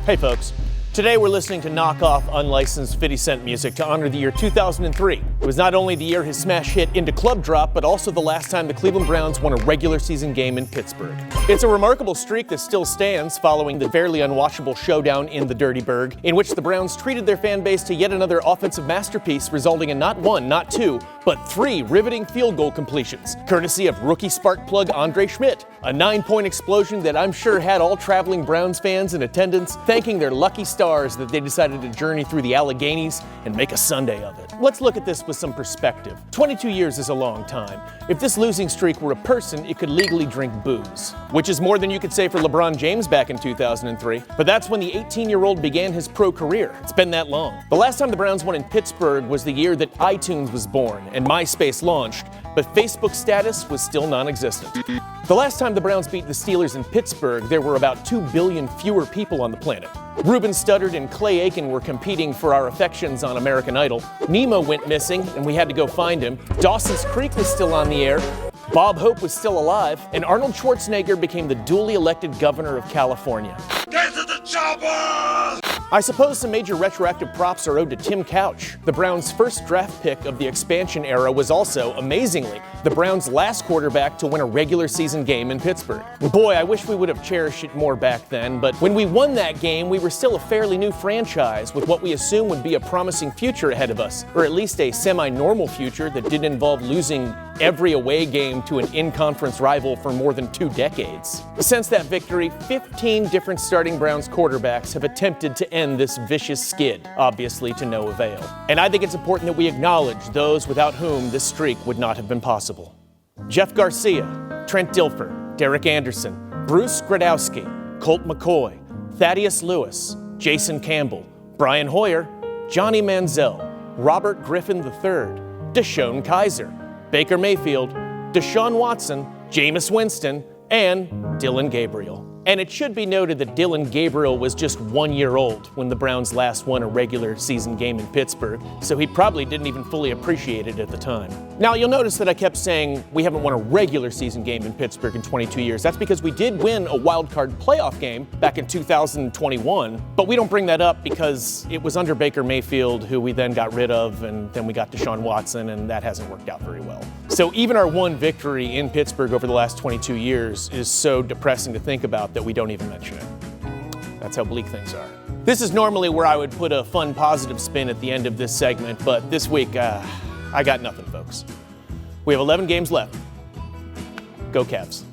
Hey folks, today we're listening to knockoff unlicensed 50 Cent music to honor the year 2003. It was not only the year his smash hit Into Club dropped, but also the last time the Cleveland Browns won a regular season game in Pittsburgh. It's a remarkable streak that still stands following the fairly unwatchable showdown in the Dirty Burgh, in which the Browns treated their fan base to yet another offensive masterpiece, resulting in not one, not two, but 3 riveting field goal completions, courtesy of rookie spark plug Andre Szmyt. A 9-point explosion that I'm sure had all traveling Browns fans in attendance thanking their lucky stars that they decided to journey through the Alleghenies and make a Sunday of it. Let's look at this with some perspective. 22 years is a long time. If this losing streak were a person, it could legally drink booze, which is more than you could say for LeBron James back in 2003. But that's when the 18-year-old began his pro career. It's been that long. The last time the Browns won in Pittsburgh was the year that iTunes was born and MySpace launched, but Facebook status was still non-existent. The last time the Browns beat the Steelers in Pittsburgh, there were about 2 billion fewer people on the planet. Ruben, Studdard, and Aiken were competing for our affections on American Idol. Nemo went missing, and we had to go find him. Dawson's Creek was still on the air. Bob Hope was still alive, and Arnold Schwarzenegger became the duly elected governor of California. Get to the chopper! I suppose some major retroactive props are owed to Tim Couch. The Browns' first draft pick of the expansion era was also, amazingly, the Browns' last quarterback to win a regular season game in Pittsburgh. Boy, I wish we would have cherished it more back then, but when we won that game, we were still a fairly new franchise with what we assume would be a promising future ahead of us, or at least a semi-normal future that didn't involve losing every away game to an in-conference rival for more than 2 decades. Since that victory, 15 different starting Browns quarterbacks have attempted to end this vicious skid, obviously to no avail. And I think it's important that we acknowledge those without whom this streak would not have been possible. Jeff Garcia, Trent Dilfer, Derek Anderson, Bruce Gradowski, Colt McCoy, Thaddeus Lewis, Jason Campbell, Brian Hoyer, Johnny Manziel, Robert Griffin III, Deshaun Kaiser, Baker Mayfield, Deshaun Watson, Jameis Winston, and Dylan Gabriel. And it should be noted that Dylan Gabriel was just 1 year old when the Browns last won a regular season game in Pittsburgh, so he probably didn't even fully appreciate it at the time. Now, you'll notice that I kept saying we haven't won a regular season game in Pittsburgh in 22 years. That's because we did win a wild card playoff game back in 2021, but we don't bring that up because it was under Baker Mayfield, who we then got rid of, and then we got Deshaun Watson, and that hasn't worked out very well. So even our one victory in Pittsburgh over the last 22 years is so depressing to think about that we don't even mention it. That's how bleak things are. This is normally where I would put a fun, positive spin at the end of this segment, but this week, I got nothing, folks. We have 11 games left. Go Cavs.